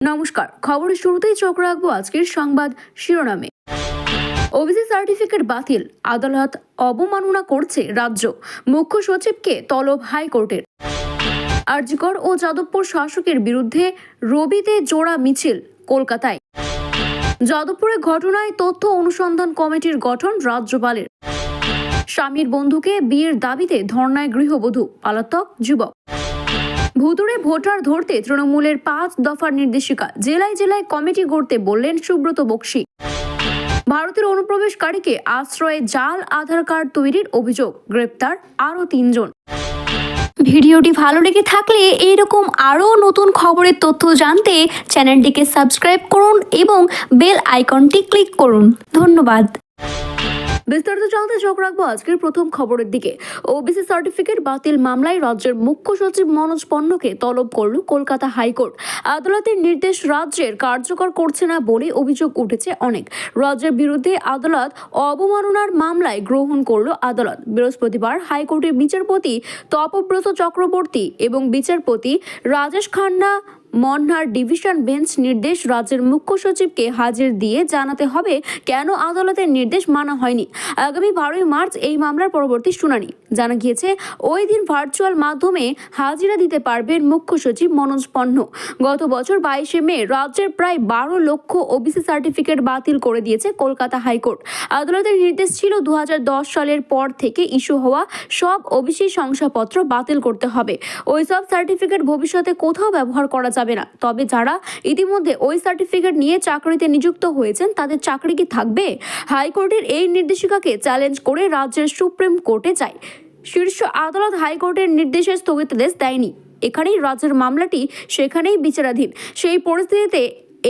নমস্কার, খবরের শুরুতেই চোখ রাখবো আজকের সংবাদ শিরোনামে। ওবিসি সার্টিফিকেট বাতিল, আদালত অবমাননা করছে রাজ্য, মুখ্য সচিবকে তলব হাইকোর্টের। আরজিকর ও যাদবপুর শাসকের বিরুদ্ধে রবিতে জোড়া মিছিল কলকাতায়। যাদবপুরে ঘটনায় তথ্য অনুসন্ধান কমিটির গঠন রাজ্যপালের। স্বামীর বন্ধুকে বিয়ের দাবিতে ধর্নায় গৃহবধূ, পলাতক যুবক। ভুতুড়ে ভোটার ধরতে তৃণমূলের 5 দফার নির্দেশিকা, জেলায় জেলায় কমিটি গড়তে বললেন সুব্রত বক্সী। ভারতের অনুপ্রবেশকারীকে আশ্রয়ে জাল আধার কার্ড তৈরির অভিযোগ, গ্রেপ্তার আরও 3 জন। ভিডিওটি ভালো লেগে থাকলে এইরকম আরও নতুন খবরের তথ্য জানতে চ্যানেলটিকে সাবস্ক্রাইব করুন এবং বেল আইকনটি ক্লিক করুন। ধন্যবাদ। বিস্তারিত জানতে চোখ রাখবো আজকের প্রথম খবরের দিকে। ওবিসি সার্টিফিকেট বাতিল মামলায় রাজ্যের মুখ্য সচিব মনোজ পণ্যকে তলব করল কলকাতা হাইকোর্ট। আদালতের নির্দেশ রাজ্যের কার্যকর করছে না বলে অভিযোগ উঠেছে অনেক। রাজ্যের বিরুদ্ধে আদালত অবমাননার মামলায় গ্রহণ করল আদালত। বৃহস্পতিবার হাইকোর্টের বিচারপতি তপব্রত চক্রবর্তী এবং বিচারপতি রাজেশ খান্না মনহার ডিভিশন বেঞ্চ নির্দেশ রাজ্যের মুখ্য সচিবকে হাজির দিয়ে জানাতে হবে কেন আদালতের নির্দেশ মানা হয়নি। আগামী 12 মার্চ এই মামলার পরবর্তী শুনানি। জানা গিয়েছে ওই দিন ভার্চুয়াল মাধ্যমে হাজিরা দিতে পারবেন মুখ্য সচিব মনোজ পণ্য। গত বছর 22 মে রাজ্যের প্রায় 12 লক্ষ ওবিসি সার্টিফিকেট বাতিল করে দিয়েছে কলকাতা হাইকোর্ট। আদালতের নির্দেশ ছিল 2010 সালের পর থেকে ইস্যু হওয়া সব ওবিসি শংসাপত্র বাতিল করতে হবে। ওই সব সার্টিফিকেট ভবিষ্যতে কোথাও ব্যবহার করা যাবে না। তবে যারা ইতিমধ্যে ওই সার্টিফিকেট নিয়ে চাকরিতে নিযুক্ত হয়েছেন তাদের চাকরি কি থাকবে? হাইকোর্টের এই নির্দেশিকাকে চ্যালেঞ্জ করে রাজ্যের সুপ্রিম কোর্টে যায়। শীর্ষ আদালত হাইকোর্টের নির্দেশে স্থগিতাদেশ দেয়নি। এখানেই রাজ্যের মামলাটি সেখানেই বিচারাধীন। সেই পরিস্থিতিতে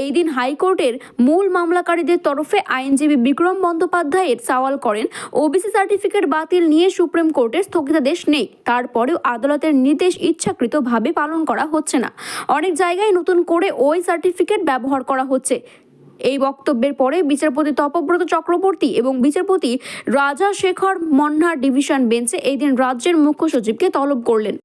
এই দিন হাইকোর্টের মূল মামলাকারীদের তরফে আইনজীবী বিক্রম বন্দ্যোপাধ্যায়ের সওয়াল করেন, ওবিসি সার্টিফিকেট বাতিল নিয়ে সুপ্রিম কোর্টের স্থগিতাদেশ নেই, তারপরেও আদালতের নির্দেশ ইচ্ছাকৃতভাবে পালন করা হচ্ছে না। অনেক জায়গায় নতুন করে ওই সার্টিফিকেট ব্যবহার করা হচ্ছে। এই বক্তব্যের পরে বিচারপতি তপব্রত চক্রবর্তী এবং বিচারপতি রাজাশেখর মনহার ডিভিশন বেঞ্চে এই দিন রাজ্যের মুখ্য সচিবকে তলব করলেন।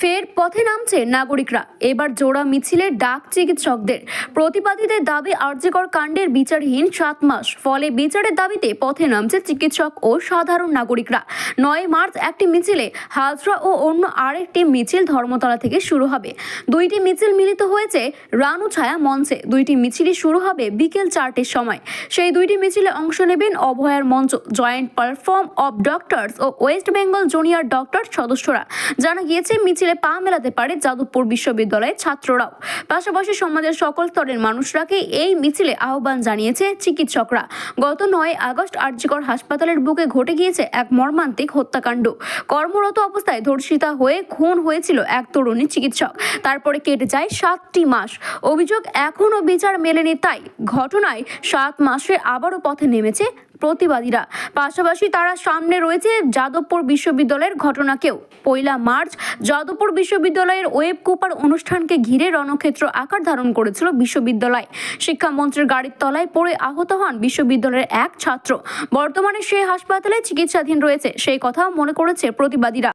ফের পথে নামছে নাগরিকরা, এবার জোড়া মিছিলের ডাক চিকিৎসকদের। প্রতিবাদীদের দাবি আরজিকর কাণ্ডের বিচারহীন 7 মাস, ফলে বিচারের দাবিতে পথে নামছে চিকিৎসক ও সাধারণ নাগরিকরা। 9 মার্চ একটি মিছিলে হাজরা ও অন্য আরেকটি মিছিল ধর্মতলা থেকে শুরু হবে। 2টি মিছিল মিলিত হয়েছে রানুছায়া মঞ্চে। 2টি মিছিলই শুরু হবে বিকেল 4টের সময়। সেই 2টি মিছিলে অংশ নেবেন অভয়ার মঞ্চ, জয়েন্ট প্ল্যাটফর্ম অব ডক্টরস ও ওয়েস্ট বেঙ্গল জুনিয়র ডক্টর সদস্যরা। জানা গিয়েছে মিছিলে পা মেলাতে পারে যাদবপুর বিশ্ববিদ্যালয়ের ছাত্ররাও। পাশাপাশি সমাজের সকল স্তরের মানুষরাকে এই মিছিলে আহ্বান জানিয়েছে চিকিৎসকরা। গত 9 আগস্ট আরজিকর হাসপাতালের বুকে ঘটে গিয়েছে এক মর্মান্তিক হত্যাকাণ্ড। কর্মরত অবস্থায় ধর্ষিতা হয়ে খুন হয়েছিল এক তরুণী চিকিৎসক। তারপরে কেটে যায় 7টি মাস। অভিযোগ এখনও বিচার মেলেনি। তাই ঘটনায় 7 মাসে আবারও পথে নেমেছে প্রতিবাদীরা। পাশাপাশি তারা সামনে রয়েছে যাদবপুর বিশ্ববিদ্যালয়ের ঘটনাকেও। 1 মার্চ যাদবপুর বিশ্ববিদ্যালয়ের ওয়েব কুপার অনুষ্ঠানকে ঘিরে রণক্ষেত্র আকার ধারণ করেছিল বিশ্ববিদ্যালয়। শিক্ষামন্ত্রীর গাড়ির তলায় পড়ে আহত হন বিশ্ববিদ্যালয়ের এক ছাত্র। বর্তমানে সে হাসপাতালে চিকিৎসাধীন রয়েছে, সেই কথা মনে করেছে প্রতিবাদীরা।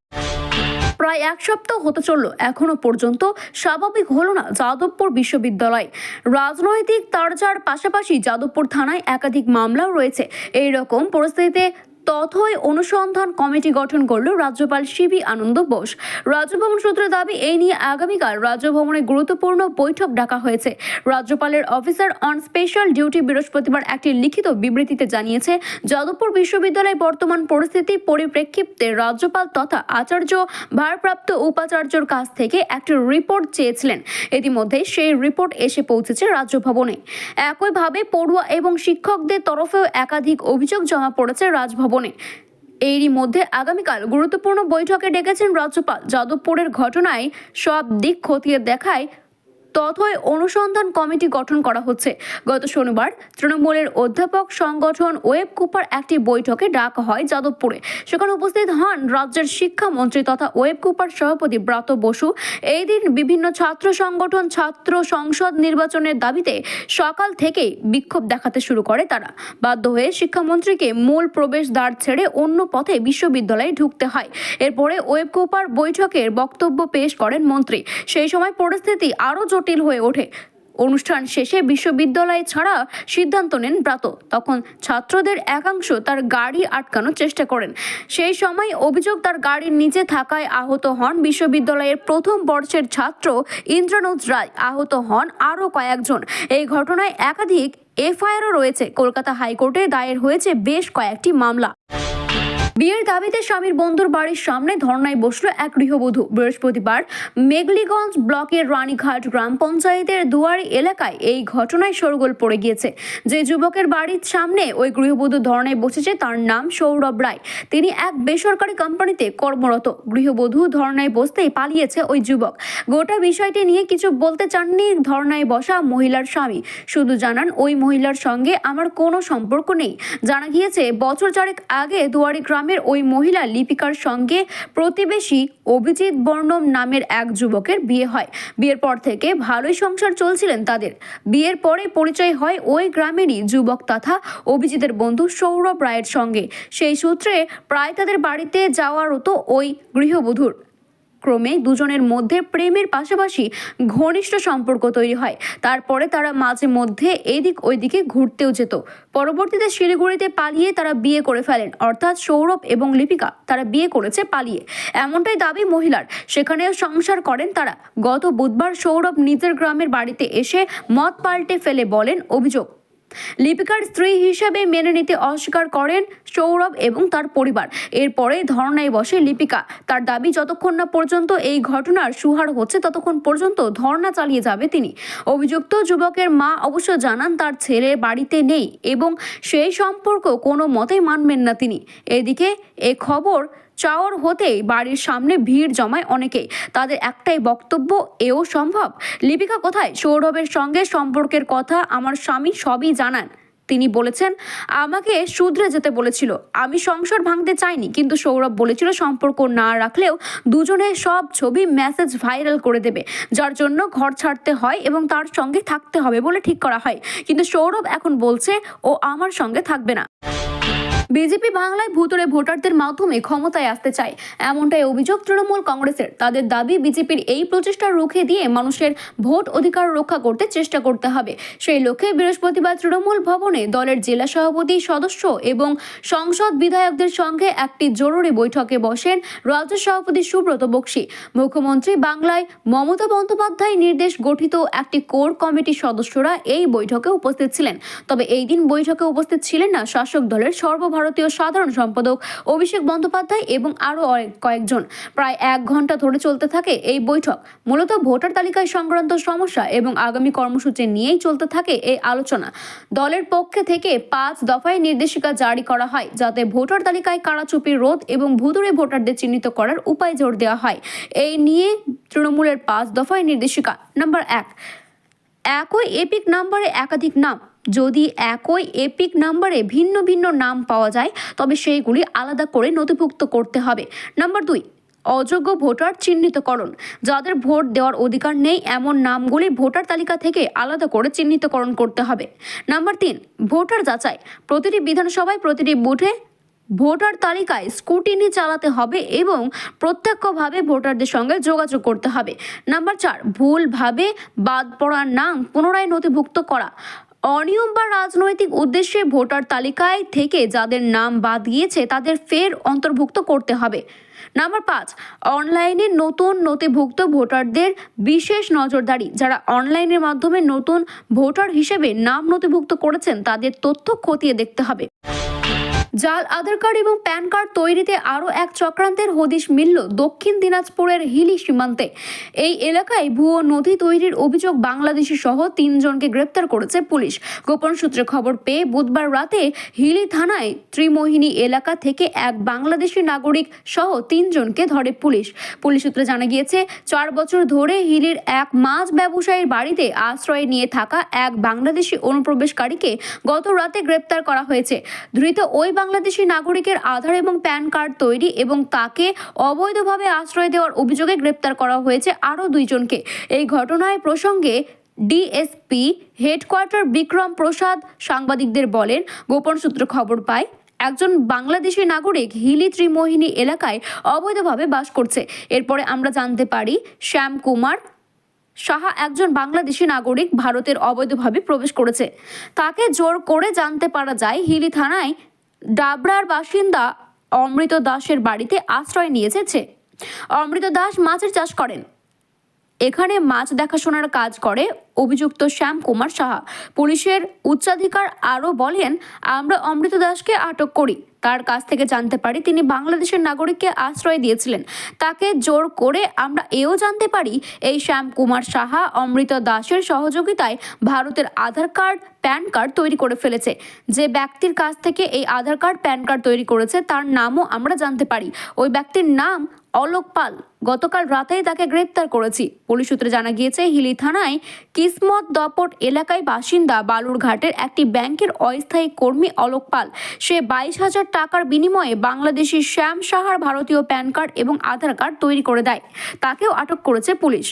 প্রায় 1 সপ্তাহ হতে চলল, এখনো পর্যন্ত স্বাভাবিক হলো না যাদবপুর বিশ্ববিদ্যালয়। রাজনৈতিক তারজার পাশাপাশি যাদবপুর থানায় একাধিক মামলাও রয়েছে। এই রকম পরিস্থিতিতে তথ্যই অনুসন্ধান কমিটি গঠন করল রাজ্যপাল সিবি আনন্দ বোস। রাজভবন সূত্রের দাবি, এই নিয়ে আগামীকাল রাজভবনে গুরুত্বপূর্ণ বৈঠক ডাকা হয়েছে। রাজ্যপালের অফিসার অন স্পেশাল ডিউটি বৃহস্পতিবার একটি লিখিত বিবৃতিতে জানিয়েছে, যাদবপুর বিশ্ববিদ্যালয়ের বর্তমান পরিস্থিতি পরিপ্রেক্ষিতে রাজ্যপাল তথা আচার্য ভারপ্রাপ্ত উপাচার্যর কাছ থেকে একটি রিপোর্ট চেয়েছিলেন। ইতিমধ্যে সেই রিপোর্ট এসে পৌঁছেছে রাজভবনে। একইভাবে পড়ুয়া এবং শিক্ষকদের তরফেও একাধিক অভিযোগ জমা পড়েছে রাজভবনে। এরই মধ্যে আগামীকাল গুরুত্বপূর্ণ বৈঠকে ডেকেছেন রাজ্যপাল। যাদবপুরের ঘটনায় সব দিক খতিয়ে দেখায় তথ্যই অনুসন্ধান কমিটি গঠন করা হচ্ছে। গত শনিবার তৃণমূলের অধ্যাপক সংগঠন ওয়েব কুপার একটি বৈঠকে ডাকা হয় যাদবপুরে। সেখানে উপস্থিত হন রাজ্যের শিক্ষামন্ত্রী তথা ওয়েব কুপার সভাপতি ব্রত বসু। এই দিন বিভিন্ন ছাত্র সংগঠন ছাত্র সংসদ নির্বাচনের দাবিতে সকাল থেকেই বিক্ষোভ দেখাতে শুরু করে তারা। বাধ্য হয়ে শিক্ষামন্ত্রীকে মূল প্রবেশ দ্বার ছেড়ে অন্য পথে বিশ্ববিদ্যালয়ে ঢুকতে হয়। এরপরে ওয়েব কুপার বৈঠকের বক্তব্য পেশ করেন মন্ত্রী। সেই সময় পরিস্থিতি আরও জটিল হয়ে ওঠে। অনুষ্ঠান শেষে বিশ্ববিদ্যালয় ছাড়া সিদ্ধান্ত নেন ব্রাত্য। তখন ছাত্রদের একাংশ তার গাড়ি আটকানোর চেষ্টা করেন। সেই সময় অভিযোগ, তার গাড়ির নিচে থাকায় আহত হন বিশ্ববিদ্যালয়ের প্রথম বর্ষের ছাত্র ইন্দ্রনুজ রায়। আহত হন আরও কয়েকজন। এই ঘটনায় একাধিক এফআইআরও রয়েছে। কলকাতা হাইকোর্টে দায়ের হয়েছে বেশ কয়েকটি মামলা। বিয়ের দাবিতে স্বামীর বন্ধুর বাড়ির সামনে ধর্নায় বসল এক গৃহবধূ। বৃহস্পতিবার মেঘলিগঞ্জ ব্লকের রানীঘাট গ্রাম পঞ্চায়েতের দুয়ারি এলাকায় এই ঘটনায় শোরগোল পড়ে গিয়েছে। যে যুবকের বাড়ির সামনে ওই গৃহবধূ ধর্নায় বসেছে তার নাম সৌরভ রায়। তিনি এক বেসরকারি কোম্পানিতে কর্মরত। গৃহবধূ ধর্নায় বসতেই পালিয়েছে ওই যুবক। গোটা বিষয়টি নিয়ে কিছু বলতে চাননি ধর্নায় বসা মহিলার স্বামী। শুধু জানান, ওই মহিলার সঙ্গে আমার কোনো সম্পর্ক নেই। জানা গিয়েছে, বছর চারেক আগে দুয়ারি গ্রামের ওই মহিলা লিপিকার সঙ্গে প্রতিবেশী অভিজিৎ বর্ণম নামের এক যুবকের বিয়ে হয়। বিয়ের পর থেকে ভালোই সংসার চলছিলেন তাদের। বিয়ের পরে পরিচয় হয় ওই গ্রামেরই যুবক তথা অভিজিতের বন্ধু সৌরভ রায়ের সঙ্গে। সেই সূত্রে প্রায় তাদের বাড়িতে যাওয়ার হতো ওই গৃহবধূর। ক্রমে দুজনের মধ্যে প্রেমের পাশাপাশি ঘনিষ্ঠ সম্পর্ক তৈরি হয়। তারপরে তারা মাঝে মধ্যে এদিক ওইদিকে ঘুরতেও যেত। পরবর্তীতে শিলিগুড়িতে পালিয়ে তারা বিয়ে করে ফেলেন। অর্থাৎ সৌরভ এবং লিপিকা তারা বিয়ে করেছে পালিয়ে, এমনটাই দাবি মহিলার। সেখানেও সংসার করেন তারা। গত বুধবার সৌরভ নিজের গ্রামের বাড়িতে এসে মত পাল্টে ফেলে বলেন অভিযোগ। লিপিকার স্ত্রী হিসেবে মেনে নিতে অস্বীকার করেন সৌরভ এবং তার পরিবার। এরপরে ধর্নায় বসে লিপিকা। তার দাবি, যতক্ষণ না পর্যন্ত এই ঘটনার সুহার হচ্ছে ততক্ষণ পর্যন্ত ধর্না চালিয়ে যাবে তিনি। অভিযুক্ত যুবকের মা অবশ্য জানান তার ছেলে বাড়িতে নেই এবং সেই সম্পর্ক কোনো মতেই মানবেন না তিনি। এদিকে এ খবর চাওয়ার হতেই বাড়ির সামনে ভিড় জমায় অনেকেই। তাদের একটাই বক্তব্য, এও সম্ভব? লিপিকা কোথায়? সৌরভের সঙ্গে সম্পর্কের কথা আমার স্বামী সবই জানান। তিনি বলেছেন, আমাকে শুধরে যেতে বলেছিল। আমি সংসার ভাঙতে চাইনি, কিন্তু সৌরভ বলেছিল সম্পর্ক না রাখলেও দুজনের সব ছবি মেসেজ ভাইরাল করে দেবে, যার জন্য ঘর ছাড়তে হয় এবং তার সঙ্গে থাকতে হবে বলে ঠিক করা হয়। কিন্তু সৌরভ এখন বলছে ও আমার সঙ্গে থাকবে না। বিজেপি বাংলায় ভুতুড়ে ভোটারদের মাধ্যমে ক্ষমতায় আসতে চায়, এমনটাই অভিযোগ তৃণমূল কংগ্রেসের। তাদের দাবি, বিজেপির এই প্রচেষ্টা রুখে দিয়ে মানুষের ভোট অধিকার রক্ষা করতে চেষ্টা করতে হবে। সেই লক্ষ্যে বৃহস্পতিবার তৃণমূল ভবনে দলের জেলা সভাপতি, সদস্য এবং সংসদ বিধায়কদের সঙ্গে একটি জরুরি বৈঠকে বসেন রাজ্য সভাপতি সুব্রত বক্সী। মুখ্যমন্ত্রী বাংলায় মমতা বন্দ্যোপাধ্যায় নির্দেশ গঠিত একটি কোর কমিটির সদস্যরা এই বৈঠকে উপস্থিত ছিলেন। তবে এই দিন বৈঠকে উপস্থিত ছিলেন না শাসক দলের সর্বভারতীয় সাধারণ সম্পাদক অভিষেক বন্দ্যোপাধ্যায় এবং আরও কয়েকজন। প্রায় 1 ঘন্টা ধরে চলতে থাকে এই বৈঠক। মূলত ভোটার তালিকায় সংক্রান্ত সমস্যা এবং আগামী কর্মসূচি নিয়েই চলতে থাকে এই আলোচনা। দলের পক্ষে থেকে 5 দফায় নির্দেশিকা জারি করা হয়, যাতে ভোটার তালিকায় কারচুপি রোধ এবং ভুতুড়ে ভোটারদের চিহ্নিত করার উপায় জোর দেওয়া হয়। এই নিয়ে তৃণমূলের 5 দফায় নির্দেশিকা। নাম্বার 1, একই এপিক নাম্বারে একাধিক নাম। যদি একই এপিক নাম্বারে ভিন্ন ভিন্ন নাম পাওয়া যায় তবে সেইগুলি আলাদা করে নথিভুক্ত করতে হবে। নাম্বার 2, অযোগ্য ভোটার চিহ্নিতকরণ। যাদের ভোট দেওয়ার অধিকার নেই এমন নামগুলি ভোটার তালিকা থেকে আলাদা করে চিহ্নিতকরণ করতে হবে। নাম্বার 3, ভোটার যাচাই। প্রতিটি বিধানসভায় প্রতিটি বুথে ভোটার তালিকায় স্ক্রুটিনি চালাতে হবে এবং প্রত্যক্ষভাবে ভোটারদের সঙ্গে যোগাযোগ করতে হবে। নাম্বার 4, ভুলভাবে বাদ পড়া নাম পুনরায় নথিভুক্ত করা। অনিয়ম বা রাজনৈতিক উদ্দেশ্যে ভোটার তালিকায় থেকে যাদের নাম বাদ গিয়েছে তাদের ফের অন্তর্ভুক্ত করতে হবে। নাম্বার 5, অনলাইনে নতুন নথিভুক্ত ভোটারদের বিশেষ নজরদারি। যারা অনলাইনের মাধ্যমে নতুন ভোটার হিসেবে নাম নথিভুক্ত করেছেন তাদের তথ্য খতিয়ে দেখতে হবে। জাল আধার কার্ড এবং প্যান কার্ড তৈরিতে আরও এক চক্রান্তের হদিশ মিলল দক্ষিণ দিনাজপুরের হিলি সীমান্তে। এই এলাকায় ভুয়ো নথি তৈরির অভিযোগ বাংলাদেশি সহ 3 জনকে গ্রেপ্তার করেছে পুলিশ। গোপন সূত্রে খবর পেয়ে বুধবার রাতে হিলি থানায় ত্রিমোহিনী এলাকা থেকে এক বাংলাদেশি নাগরিক সহ 3 জনকে ধরে পুলিশ। পুলিশ সূত্রে জানা গিয়েছে, 4 বছর ধরে হিলির এক মাছ ব্যবসায়ীর বাড়িতে আশ্রয় নিয়ে থাকা এক বাংলাদেশি অনুপ্রবেশকারীকে গত রাতে গ্রেপ্তার করা হয়েছে। ধৃত ওই বাংলাদেশি নাগরিকের আধার এবং প্যান কার্ড তৈরি এবং তাকে অবৈধভাবে আশ্রয় দেওয়ার অভিযোগে গ্রেপ্তার করা হয়েছে আরও 2 জনকে। এই ঘটনায় প্রসঙ্গে ডিএসপি হেডকোয়ার্টার বিক্রম প্রসাদ সাংবাদিকদের বলেন, গোপন সূত্রে খবর পায় একজন বাংলাদেশি নাগরিক হিলি ত্রিমোহিনী এলাকায় অবৈধভাবে বাস করছে। এরপরে আমরা জানতে পারি শ্যাম কুমার সাহা একজন বাংলাদেশি নাগরিক, ভারতের অবৈধভাবে প্রবেশ করেছে। তাকে জোর করে জানতে পারা যায় হিলি থানায় ডাবরার বাসিন্দা অমৃত দাসের বাড়িতে আশ্রয় নিয়েছে সে। অমৃত দাস মাছের চাষ করেন। এখানে মাছ দেখাশোনার কাজ করে অভিযুক্ত শ্যাম কুমার সাহা। পুলিশের উচ্চাধিকার আরও বলেন, আমরা অমৃত দাসকে আটক করি। তার কাছ থেকে জানতে পারি তিনি বাংলাদেশের নাগরিককে আশ্রয় দিয়েছিলেন। তাকে জোর করে আমরা এও জানতে পারি এই শ্যাম কুমার সাহা অমৃত দাসের সহযোগিতায় ভারতের আধার কার্ড, প্যান কার্ড তৈরি করে ফেলেছে। যে ব্যক্তির কাছ থেকে এই আধার কার্ড, প্যান কার্ড তৈরি করেছে তার নামও আমরা জানতে পারি। ওই ব্যক্তির নাম অলোক পাল। গতকাল রাতেই তাকে গ্রেপ্তার করেছি। পুলিশ সূত্রে জানা গিয়েছে, হিলি থানায় কিসমত দপট এলাকায় বাসিন্দা বালুরঘাটের একটি ব্যাংকের অস্থায়ী কর্মী অলোক পাল। সে 22,000 টাকার বিনিময়ে বাংলাদেশি শ্যাম সাহার ভারতীয় প্যান কার্ড এবং আধার কার্ড তৈরি করে দেয়। তাকেও আটক করেছে পুলিশ।